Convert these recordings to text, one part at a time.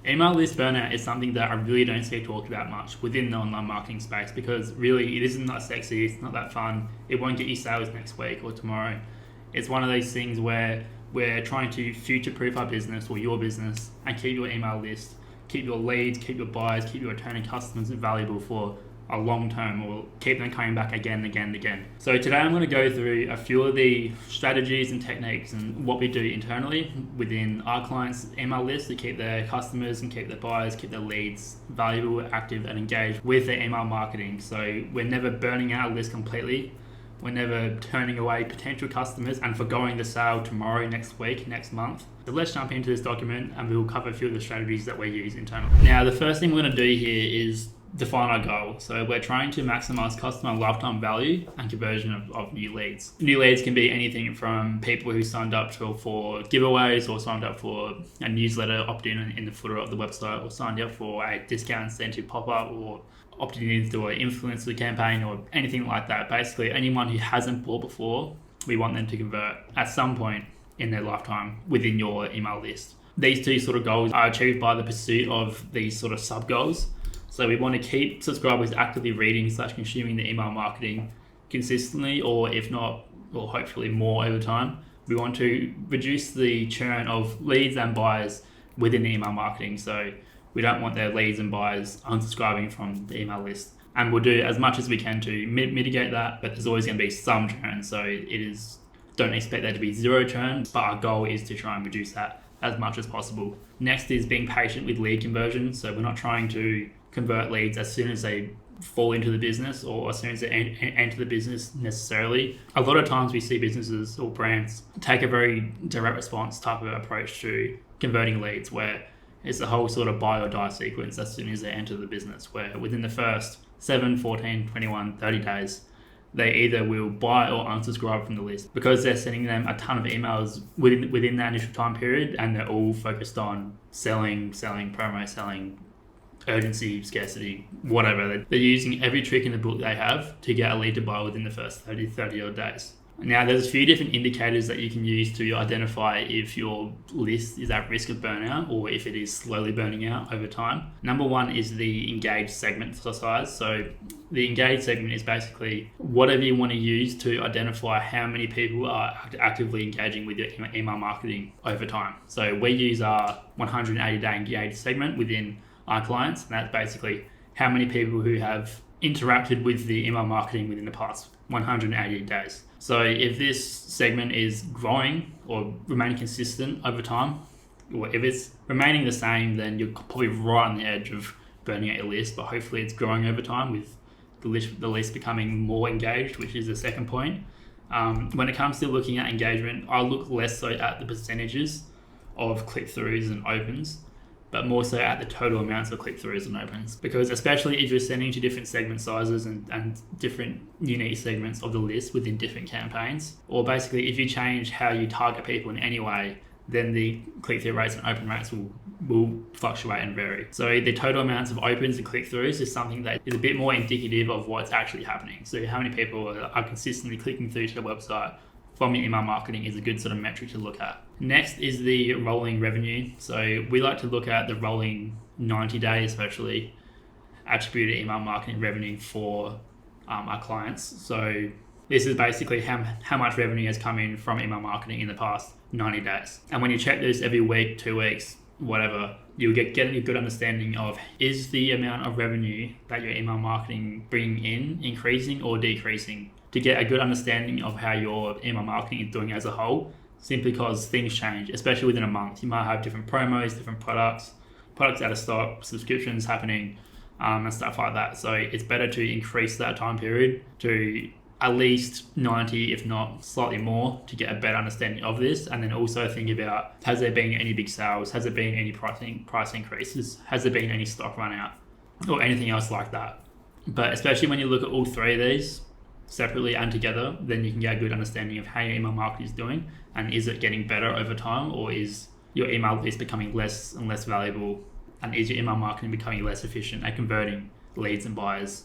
Email list burnout is something that I really don't see talked about much within the online marketing space because really it isn't that sexy, it's not that fun. It won't get you sales next week or tomorrow. It's one of those things where we're trying to future-proof our business or your business and keep your email list, keep your leads, keep your buyers, keep your returning customers valuable for a long term, or keep them coming back again and again and again. So today I'm going to go through a few of the strategies and techniques and what we do internally within our clients' email list to keep their customers and keep their buyers, keep their leads valuable, active and engaged with their email marketing. So we're never burning out our list completely. We're never turning away potential customers and forgoing the sale tomorrow, next week, next month. So let's jump into this document and we'll cover a few of the strategies that we use internally. Now, the first thing we're going to do here is define our goal. So we're trying to maximize customer lifetime value and conversion of new leads. New leads can be anything from people who signed up for giveaways or signed up for a newsletter, opt-in in the footer of the website, or signed up for a discount incentive pop-up, or opted in to do an influencer campaign or anything like that. Basically, anyone who hasn't bought before, we want them to convert at some point in their lifetime within your email list. These two sort of goals are achieved by the pursuit of these sort of sub-goals. So we want to keep subscribers actively reading / consuming the email marketing consistently, or if not, or hopefully more over time. We want to reduce the churn of leads and buyers within the email marketing. So we don't want their leads and buyers unsubscribing from the email list. And we'll do as much as we can to mitigate that, but there's always going to be some churn. So don't expect there to be zero churn, but our goal is to try and reduce that as much as possible. Next is being patient with lead conversion. So we're not trying to convert leads as soon as they fall into the business or as soon as they enter the business necessarily. A lot of times we see businesses or brands take a very direct response type of approach to converting leads, where it's the whole sort of buy or die sequence as soon as they enter the business, where within the first 7, 14, 21, 30 days, they either will buy or unsubscribe from the list because they're sending them a ton of emails within that initial time period, and they're all focused on selling, promo, selling, urgency, scarcity, whatever. They're using every trick in the book they have to get a lead to buy within the first 30 odd days. Now, there's a few different indicators that you can use to identify if your list is at risk of burnout or if it is slowly burning out over time. Number one is the engaged segment size. So the engaged segment is basically whatever you want to use to identify how many people are actively engaging with your email marketing over time. So we use our 180-day engaged segment within our clients, and that's basically how many people who have interacted with the email marketing within the past 180 days. So if this segment is growing or remaining consistent over time, or if it's remaining the same, then you're probably right on the edge of burning out your list, but hopefully it's growing over time with the list becoming more engaged, which is the second point. When it comes to looking at engagement, I look less so at the percentages of click-throughs and opens, but more so at the total amounts of click-throughs and opens. Because especially if you're sending to different segment sizes and different unique segments of the list within different campaigns, or basically if you change how you target people in any way, then the click-through rates and open rates will fluctuate and vary. So the total amounts of opens and click-throughs is something that is a bit more indicative of what's actually happening. So how many people are consistently clicking through to the website from your email marketing is a good sort of metric to look at. Next is the rolling revenue. So we like to look at the rolling 90 days, especially attributed email marketing revenue for our clients. So this is basically how much revenue has come in from email marketing in the past 90 days. And when you check this every week, 2 weeks, whatever, you'll get a good understanding of, is the amount of revenue that your email marketing bringing in increasing or decreasing, to get a good understanding of how your email marketing is doing as a whole, simply because things change, especially within a month. You might have different promos, different products out of stock, subscriptions happening, and stuff like that. So it's better to increase that time period to at least 90, if not slightly more, to get a better understanding of this. And then also think about, has there been any big sales? Has there been any price increases? Has there been any stock run out or anything else like that? But especially when you look at all three of these separately and together, then you can get a good understanding of how your email marketing is doing, and is it getting better over time, or is your email list becoming less and less valuable, and is your email marketing becoming less efficient at converting leads and buyers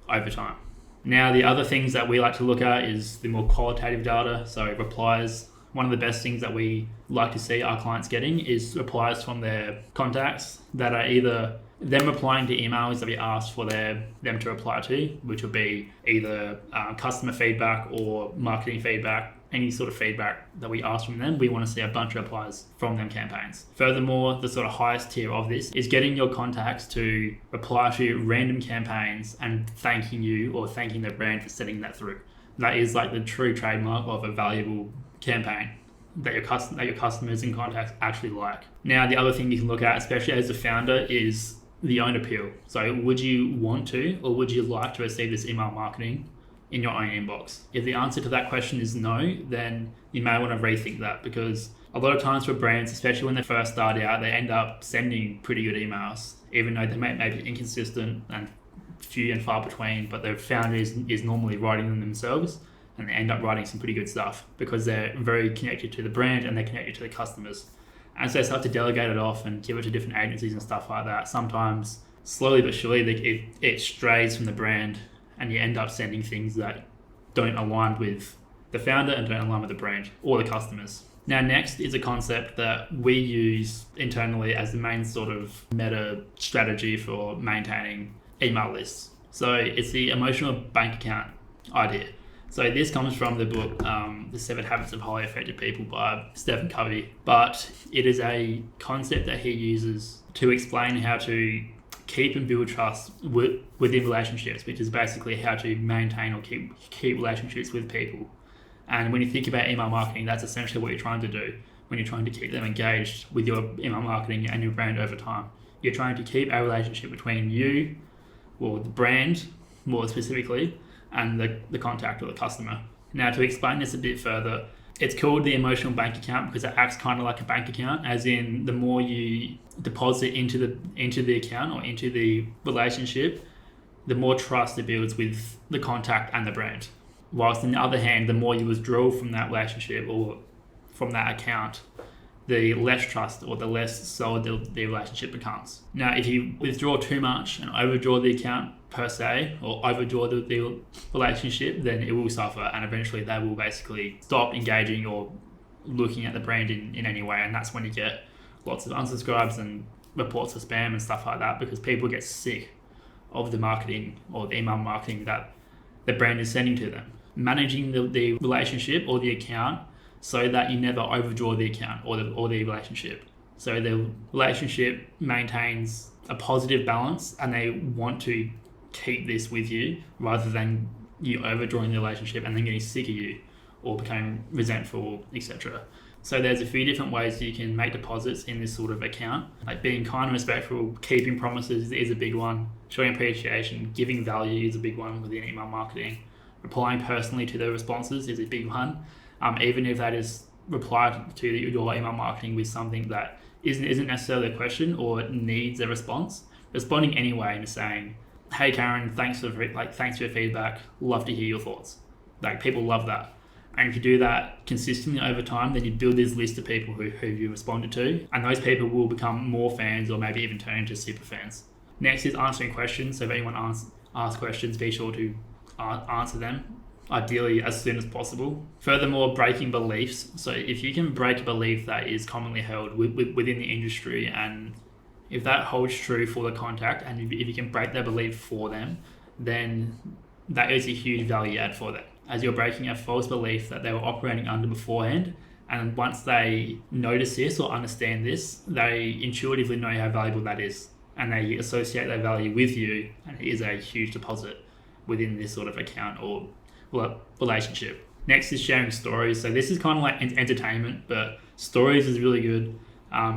over time. Now, the other things that we like to look at is the more qualitative data, so replies, one of the best things that we like to see our clients getting is replies from their contacts that are either them replying to emails that we asked for them to reply to, which will be either customer feedback or marketing feedback, any sort of feedback that we ask from them. We want to see a bunch of replies from them campaigns. Furthermore, the sort of highest tier of this is getting your contacts to reply to random campaigns and thanking you or thanking the brand for setting that through. That is like the true trademark of a valuable campaign that your customers and contacts actually like. Now, the other thing you can look at, especially as a founder, is the own appeal. So would you want to, or would you like to receive this email marketing in your own inbox? If the answer to that question is no, then you may want to rethink that, because a lot of times for brands, especially when they first start out, they end up sending pretty good emails, even though they may be inconsistent and few and far between, but the founder is normally writing them themselves, and they end up writing some pretty good stuff because they're very connected to the brand and they're connected to the customers. And so they start to delegate it off and give it to different agencies and stuff like that. Sometimes, slowly but surely, it strays from the brand and you end up sending things that don't align with the founder and don't align with the brand or the customers. Now, next is a concept that we use internally as the main sort of meta strategy for maintaining email lists. So it's the emotional bank account idea. So this comes from the book, The 7 Habits of Highly Effective People by Stephen Covey. But it is a concept that he uses to explain how to keep and build trust within relationships, which is basically how to maintain or keep relationships with people. And when you think about email marketing, that's essentially what you're trying to do when you're trying to keep them engaged with your email marketing and your brand over time. You're trying to keep a relationship between you, or the brand more specifically, and the contact or the customer. Now, to explain this a bit further, it's called the emotional bank account because it acts kind of like a bank account, as in the more you deposit into the account or into the relationship, the more trust it builds with the contact and the brand. Whilst on the other hand, the more you withdraw from that relationship or from that account, the less trust or the less solid the relationship becomes. Now, if you withdraw too much and overdraw the account per se, or overdraw the relationship, then it will suffer, and eventually they will basically stop engaging or looking at the brand in any way. And that's when you get lots of unsubscribes and reports of spam and stuff like that, because people get sick of the marketing or the email marketing that the brand is sending to them. Managing the relationship or the account so that you never overdraw the account or the relationship. So the relationship maintains a positive balance and they want to keep this with you rather than you overdrawing the relationship and then getting sick of you or becoming resentful, etc. So there's a few different ways you can make deposits in this sort of account. Like being kind and respectful, keeping promises is a big one. Showing appreciation, giving value is a big one within email marketing. Replying personally to the responses is a big one. Even if that is replied to your email marketing with something that isn't necessarily a question or needs a response, responding anyway and saying, "Hey Karen, thanks for your feedback. Love to hear your thoughts." Like, people love that. And if you do that consistently over time, then you build this list of people who you responded to, and those people will become more fans or maybe even turn into super fans. Next is answering questions. So if anyone asks questions, be sure to answer them, ideally as soon as possible. Furthermore, breaking beliefs. So if you can break a belief that is commonly held within the industry, and if that holds true for the contact, and if you can break their belief for them, then that is a huge value add for them, as you're breaking a false belief that they were operating under beforehand. And once they notice this or understand this, they intuitively know how valuable that is, and they associate that value with you, and it is a huge deposit within this sort of account or relationship. Next is sharing stories. So this is kind of like entertainment, but stories is really good.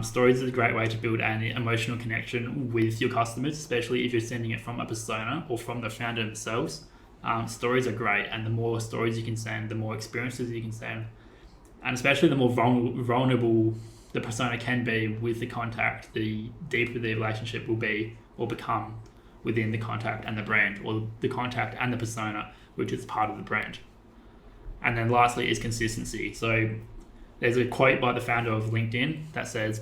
Stories is a great way to build an emotional connection with your customers, especially if you're sending it from a persona or from the founder themselves. Stories are great, and the more stories you can send, the more experiences you can send, and especially the more vulnerable the persona can be with the contact, the deeper the relationship will be or become within the contact and the brand, or the contact and the persona, which is part of the brand. And then lastly is consistency. So there's a quote by the founder of LinkedIn that says,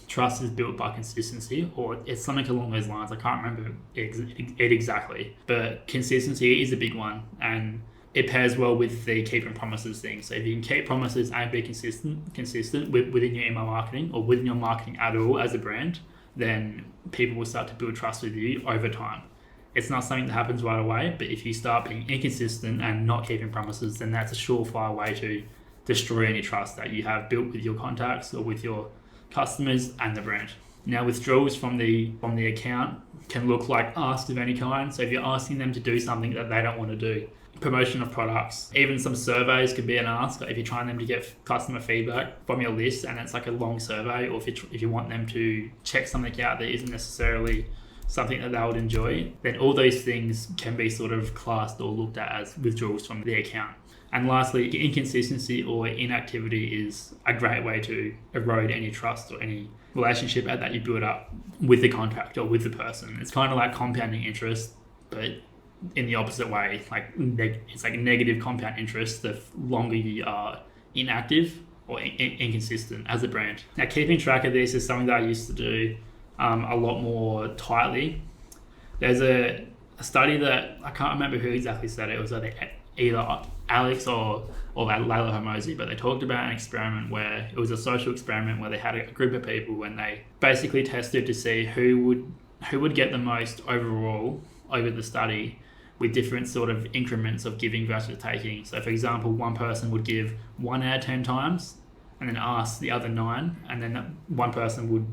"Trust is built by consistency," or it's something along those lines. I can't remember it exactly, but consistency is a big one. And it pairs well with the keeping promises thing. So if you can keep promises and be consistent within your email marketing or within your marketing at all as a brand, then people will start to build trust with you over time. It's not something that happens right away, but if you start being inconsistent and not keeping promises, then that's a surefire way to destroy any trust that you have built with your contacts or with your customers and the brand. Now, withdrawals from the account can look like asks of any kind. So if you're asking them to do something that they don't want to do, promotion of products, even some surveys could be an ask. If you're trying them to get customer feedback from your list and it's like a long survey, or if you want them to check something out that isn't necessarily something that they would enjoy, then all those things can be sort of classed or looked at as withdrawals from the account. And lastly, inconsistency or inactivity is a great way to erode any trust or any relationship that you build up with the contact or with the person. It's kind of like compounding interest, but in the opposite way. Like it's like negative compound interest the longer you are inactive or inconsistent as a brand. Now, keeping track of this is something that I used to do a lot more tightly. There's a study that I can't remember who exactly said it. It was either Alex or Layla Hormozi, but they talked about an experiment where it was a social experiment where they had a group of people and they basically tested to see who would get the most overall over the study with different sort of increments of giving versus taking. So for example, one person would give 1 out of 10 times and then ask the other 9, and then one person would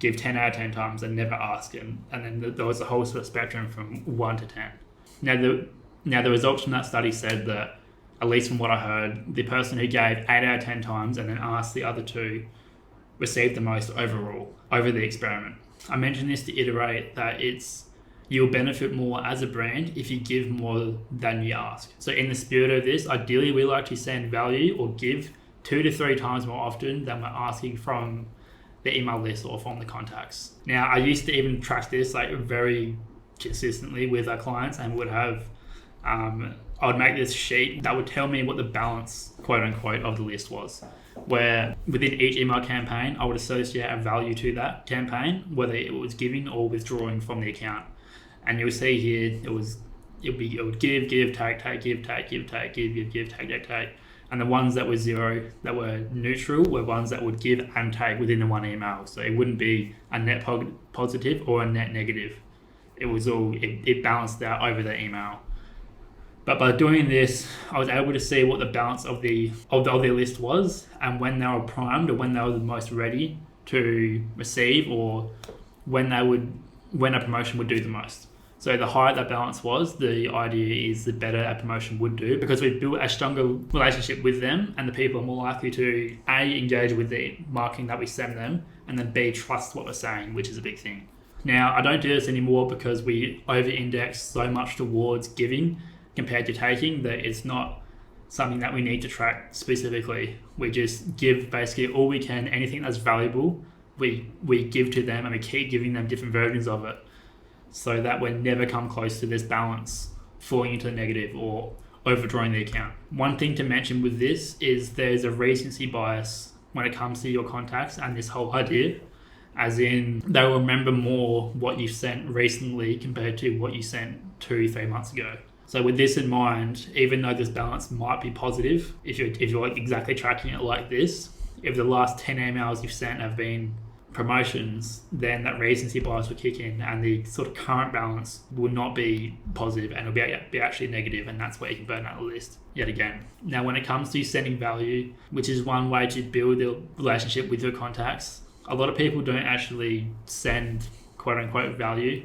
give 10 out of 10 times and never ask, and then there was a whole sort of spectrum from 1 to 10. Now the results from that study said that, at least from what I heard, the person who gave 8 out of 10 times and then asked the other 2 received the most overall over the experiment. I mentioned this to iterate that you'll benefit more as a brand if you give more than you ask. So in the spirit of this, ideally we like to send value or give 2 to 3 times more often than we're asking from the email list or from the contacts. Now, I used to even track this like very consistently with our clients, and would have I would make this sheet that would tell me what the balance, quote unquote, of the list was, where within each email campaign I would associate a value to that campaign, whether it was giving or withdrawing from the account. And you'll see here it would give, take, take. And the ones that were 0, that were neutral, were ones that would give and take within the one email. So it wouldn't be a net positive or a net negative. It was all, it balanced out over the email. But by doing this, I was able to see what the balance of their list was, and when they were primed, or when they were the most ready to receive, or when a promotion would do the most. So the higher that balance was, the idea is the better a promotion would do, because we've built a stronger relationship with them, and the people are more likely to A, engage with the marketing that we send them, and then B, trust what we're saying, which is a big thing. Now, I don't do this anymore because we over-index so much towards giving compared to taking that it's not something that we need to track specifically. We just give basically all we can, anything that's valuable, we give to them, and we keep giving them different versions of it, so that we never come close to this balance falling into the negative or overdrawing the account. One thing to mention with this is there's a recency bias when it comes to your contacts and this whole idea, as in they'll remember more what you sent recently compared to what you sent 2-3 months ago. So with this in mind, even though this balance might be positive, if you're exactly tracking it like this, if the last 10 emails you've sent have been promotions, then that recency bias will kick in, and the sort of current balance will not be positive, and it'll be actually negative, and that's where you can burn out the list yet again. Now, when it comes to sending value, which is one way to build the relationship with your contacts, a lot of people don't actually send quote unquote value.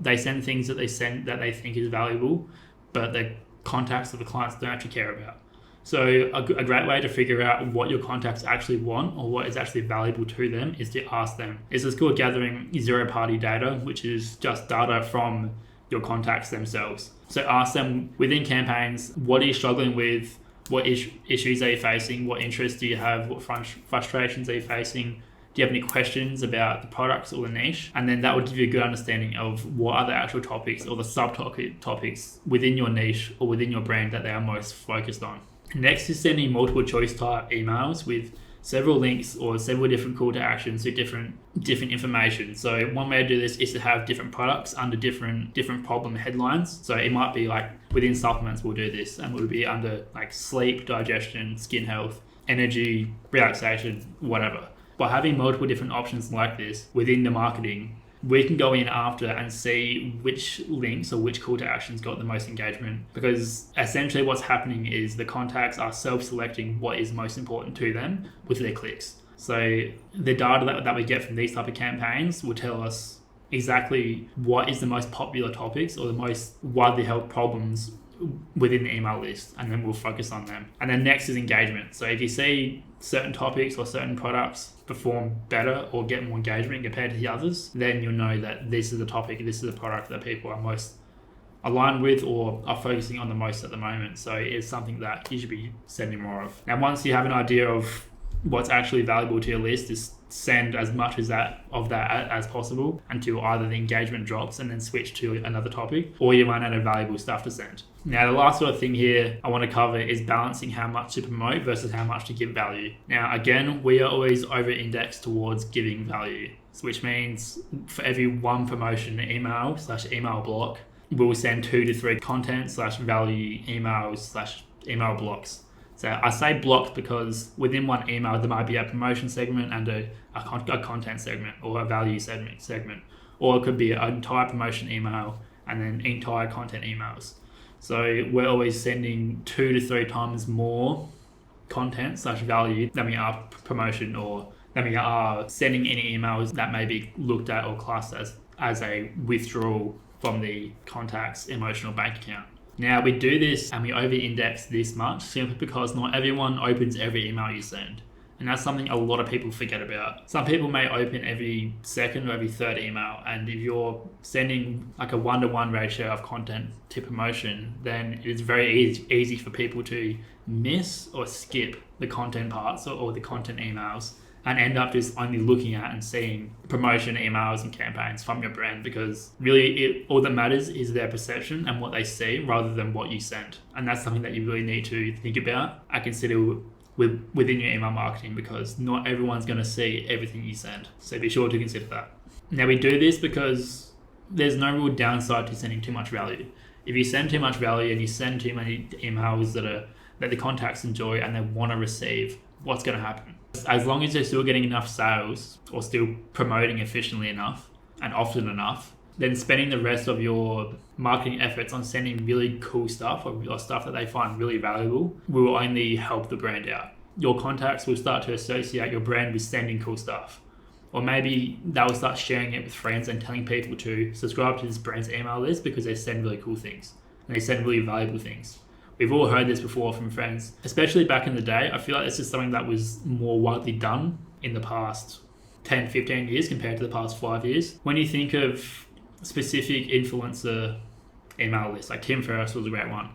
They send things that they think is valuable, but the contacts of the clients don't actually care about. So a great way to figure out what your contacts actually want, or what is actually valuable to them, is to ask them. This is called gathering zero-party data, which is just data from your contacts themselves. So ask them within campaigns, what are you struggling with? What issues are you facing? What interests do you have? What frustrations are you facing? Do you have any questions about the products or the niche? And then that would give you a good understanding of what are the actual topics or the subtopics within your niche or within your brand that they are most focused on. Next is sending multiple choice type emails with several links or several different call to actions to different information. So one way to do this is to have different products under different problem headlines. So it might be like within supplements we'll do this, and we'll be under like sleep, digestion, skin health, energy, relaxation, whatever. By having multiple different options like this within the marketing, we can go in after and see which links or which call to actions got the most engagement, because essentially what's happening is the contacts are self-selecting what is most important to them with their clicks. So the data that we get from these type of campaigns will tell us exactly what is the most popular topics or the most widely held problems within the email list, and then we'll focus on them. And then next is engagement. So if you see certain topics or certain products perform better or get more engagement compared to the others, then you'll know that this is the topic, this is the product that people are most aligned with or are focusing on the most at the moment. So it's something that you should be sending more of. Now, once you have an idea of what's actually valuable to your list, is send as much of that as possible until either the engagement drops and then switch to another topic, or you run out of valuable stuff to send. Now, the last sort of thing here I want to cover is balancing how much to promote versus how much to give value. Now, again, we are always over-indexed towards giving value, which means for every one promotion email/email block, we'll send 2 to 3 content/value emails/email blocks. So I say blocks because within one email, there might be a promotion segment and a content segment or a value segment. Or it could be an entire promotion email and then entire content emails. So we're always sending 2 to 3 times more content/value than we are promotion, or than we are sending any emails that may be looked at or classed as a withdrawal from the contact's emotional bank account. Now, we do this and we over-index this much simply because not everyone opens every email you send. And that's something a lot of people forget about. Some people may open every second or every third email, and if you're sending like a 1-to-1 ratio of content to promotion, then it's very easy for people to miss or skip the content parts or the content emails and end up just only looking at and seeing promotion emails and campaigns from your brand, because really all that matters is their perception and what they see rather than what you send. And that's something that you really need to think about and consider within your email marketing, because not everyone's going to see everything you send. So be sure to consider that. Now, we do this because there's no real downside to sending too much value. If you send too much value and you send too many emails that the contacts enjoy and they want to receive, what's going to happen? As long as you're still getting enough sales or still promoting efficiently enough and often enough, then spending the rest of your marketing efforts on sending really cool stuff or stuff that they find really valuable will only help the brand out. Your contacts will start to associate your brand with sending cool stuff. Or maybe they will start sharing it with friends and telling people to subscribe to this brand's email list because they send really cool things and they send really valuable things. We've all heard this before from friends, especially back in the day. I feel like this is something that was more widely done in the past 10, 15 years compared to the past 5 years. When you think of specific influencer email lists, like Tim Ferriss was a great one.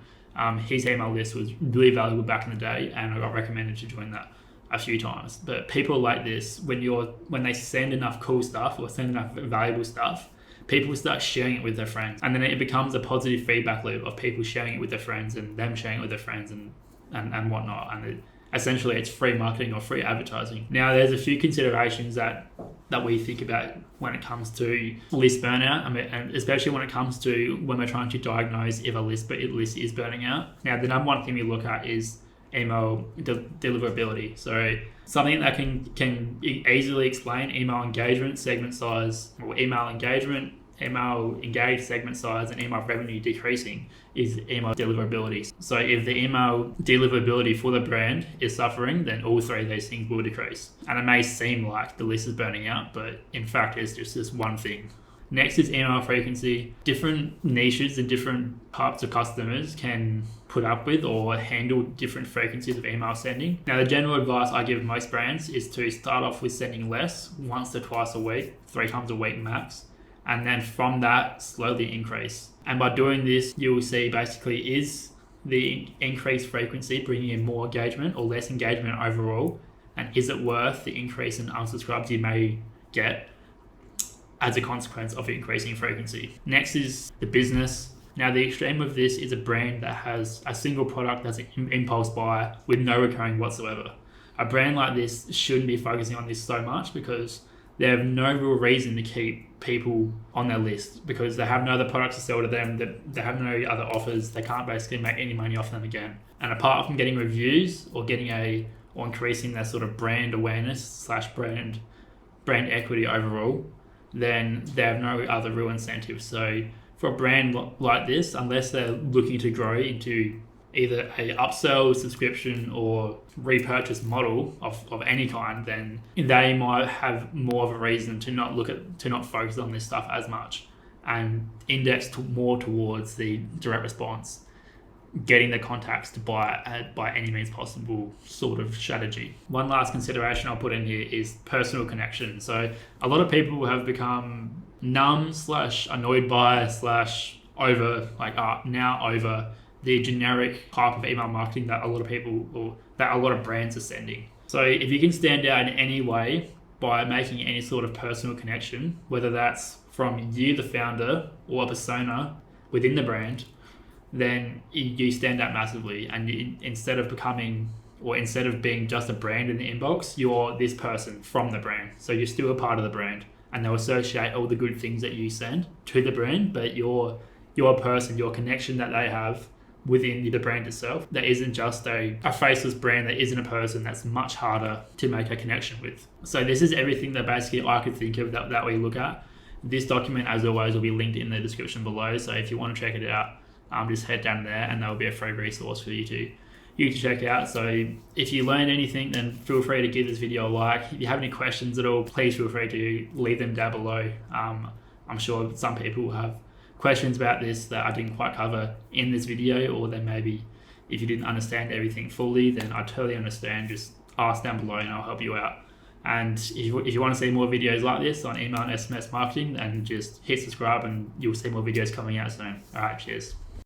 His email list was really valuable back in the day, and I got recommended to join that a few times. But people like this, when they send enough cool stuff or send enough valuable stuff, people start sharing it with their friends, and then it becomes a positive feedback loop of people sharing it with their friends and them sharing it with their friends and whatnot. And essentially it's free marketing or free advertising. Now, there's a few considerations that we think about when it comes to list burnout, and especially when it comes to when we're trying to diagnose if a list is burning out. Now, the number one thing we look at is email deliverability. So something that can easily explain email engagement, segment size, or email engaged segment size, and email revenue decreasing is email deliverability. So if the email deliverability for the brand is suffering, then all 3 of those things will decrease. And it may seem like the list is burning out, but in fact it's just this one thing. Next is email frequency. Different niches and different types of customers can put up with or handle different frequencies of email sending. Now, the general advice I give most brands is to start off with sending less, once to twice a week, 3 times a week max, and then from that slowly increase. And by doing this, you will see basically, is the increased frequency bringing in more engagement or less engagement overall, and is it worth the increase in unsubscribes you may get as a consequence of increasing frequency? Next is the business. Now, the extreme of this is a brand that has a single product that's an impulse buy with no recurring whatsoever. a brand like this shouldn't be focusing on this so much because they have no real reason to keep people on their list because they have no other products to sell to them, they have no other offers, they can't basically make any money off them again. And apart from getting reviews or or increasing their sort of brand awareness / brand equity overall, then they have no other real incentive. So for a brand like this, unless they're looking to grow into either a upsell, subscription, or repurchase model of any kind, then they might have more of a reason to not focus on this stuff as much and index more towards the direct response, getting the contacts to buy by any means possible sort of strategy. One last consideration I'll put in here is personal connection. So a lot of people have become numb / annoyed by / over, now over the generic type of email marketing that a lot of people or that a lot of brands are sending. So if you can stand out in any way by making any sort of personal connection, whether that's from you, the founder, or a persona within the brand, then you stand out massively. And instead of being just a brand in the inbox, you're this person from the brand. So you're still a part of the brand, and they'll associate all the good things that you send to the brand, but your person, your connection that they have within the brand itself, that isn't just a faceless brand, that isn't a person, that's much harder to make a connection with. So this is everything that basically I could think of that we look at. This document, as always, will be linked in the description below. So if you want to check it out, just head down there and there will be a free resource for you to check out. So if you learned anything, then feel free to give this video a like. If you have any questions at all, please feel free to leave them down below. I'm sure some people have questions about this that I didn't quite cover in this video, or then maybe if you didn't understand everything fully, then I totally understand. Just ask down below and I'll help you out. And if you want to see more videos like this on email and SMS marketing, then just hit subscribe and you'll see more videos coming out soon. All right, cheers.